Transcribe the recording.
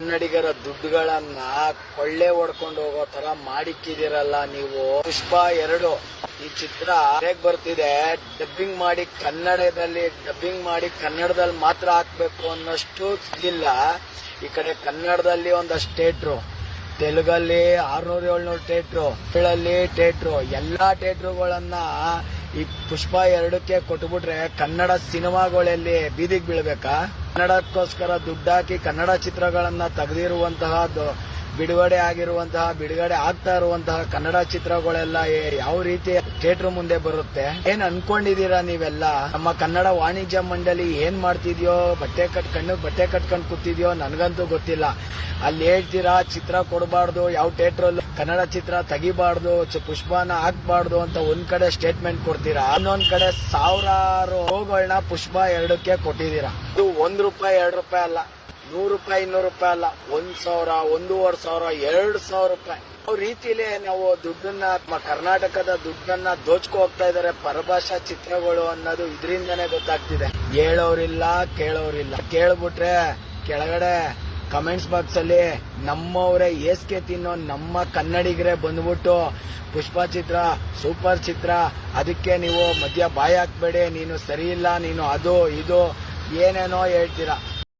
ಕನ್ನಡಿಗರ ದುಡ್ಡುಗಳನ್ನ ಕೊಳ್ಳೆ ಹೊಡ್ಕೊಂಡು ಹೋಗೋ ತರ ಮಾಡಿಕ್ಕಿದಿರಲ್ಲ ನೀವು. ಪುಷ್ಪ 2 ಈ ಚಿತ್ರ ಹೇಗ್ ಬರ್ತಿದೆ, ಡಬ್ಬಿಂಗ್ ಮಾಡಿ ಕನ್ನಡದಲ್ಲಿ ಮಾತ್ರ ಹಾಕ್ಬೇಕು ಅನ್ನೋಷ್ಟು ಇಲ್ಲ. ಈ ಕಡೆ ಕನ್ನಡದಲ್ಲಿ ಒಂದಷ್ಟು ಥಿಯೇಟ್ರು, ತೆಲುಗಲ್ಲಿ 600-700 ಥಿಯೇಟ್ರು, ತಮಿಳಲ್ಲಿ ಥಿಯೇಟ್ರು, ಎಲ್ಲಾ ಥಿಯೇಟ್ರುಗಳನ್ನ ಈ ಪುಷ್ಪ 2ಕ್ಕೆ ಕೊಟ್ಬಿಟ್ರೆ ಕನ್ನಡ ಸಿನಿಮಾಗಳಲ್ಲಿ ಬೀದಿಗೆ ಬೀಳ್ಬೇಕಾ? ಕನ್ನಡಕ್ಕೋಸ್ಕರ ದುಡ್ಡಾಕಿ ಕನ್ನಡ ಚಿತ್ರಗಳನ್ನ ತೆಗೆದಿರುವಂತಹ, ಬಿಡುಗಡೆ ಆಗ್ತಾ ಇರುವಂತಹ ಕನ್ನಡ ಚಿತ್ರಗಳೆಲ್ಲ ಯಾವ ರೀತಿ ಥಿಯೇಟರ್ ಮುಂದೆ ಬರುತ್ತೆ? ಏನ್ ಅನ್ಕೊಂಡಿದೀರಾ ನೀವೆಲ್ಲ? ನಮ್ಮ ಕನ್ನಡ ವಾಣಿಜ್ಯ ಮಂಡಳಿ ಏನ್ ಮಾಡ್ತಿದ್ಯೋ, ಬಟ್ಟೆ ಕಟ್ಕೊಂಡು ಕೂತಿದ್ಯೋ ನನಗಂತೂ ಗೊತ್ತಿಲ್ಲ. ಅಲ್ಲಿ ಹೇಳ್ತೀರಾ ಚಿತ್ರ ಕೊಡಬಾರ್ದು, ಯಾವ ಥಿಯೇಟರ್ ಕನ್ನಡ ಚಿತ್ರ ತೆಗಿಬಾರ್ದು, ಪುಷ್ಪನ ಹಾಕ್ಬಾರ್ದು ಅಂತ ಒಂದ್ ಕಡೆ ಸ್ಟೇಟ್ಮೆಂಟ್ ಕೊಡ್ತೀರಾ, ಇನ್ನೊಂದ್ ಕಡೆ ಸಾವಿರಾರು ರೋಗಳನ್ನ ಪುಷ್ಪ 2ಕ್ಕೆ ಕೊಟ್ಟಿದ್ದೀರಾ. ಇದು ₹1, ₹2 ಅಲ್ಲ, ₹100, ₹200 ಅಲ್ಲ, 1,000, ₹1,500, ₹2,000. ಯಾವ ರೀತಿಲಿ ನಾವು ದುಡ್ಡನ್ನ, ಕರ್ನಾಟಕದ ದುಡ್ಡನ್ನ ದೋಚ್ಕೊ ಹೋಗ್ತಾ ಇದಾರೆ ಪರಭಾಷಾ ಚಿತ್ರಗಳು ಅನ್ನೋದು ಇದರಿಂದನೇ ಗೊತ್ತಾಗ್ತಿದೆ. ಹೇಳೋರಿಲ್ಲ, ಕೇಳೋರಿಲ್ಲ. ಕೇಳ್ಬಿಟ್ರೆ ಕೆಳಗಡೆ ಕಮೆಂಟ್ಸ್ ಬಾಕ್ಸ್ ಅಲ್ಲಿ ನಮ್ಮವರೇ ಏಸ್ಕೆ ತಿನ್ನೋ ನಮ್ಮ ಕನ್ನಡಿಗರೇ ಬಂದ್ಬಿಟ್ಟು ಪುಷ್ಪ ಚಿತ್ರ ಸೂಪರ್ ಚಿತ್ರ, ಅದಕ್ಕೆ ನೀವು ಮಧ್ಯ ಬಾಯಿ ಹಾಕ್ಬೇಡಿ, ನೀನು ಸರಿ ಇಲ್ಲ, ನೀನು ಅದು ಇದು ಏನೇನೋ ಹೇಳ್ತೀರಾ.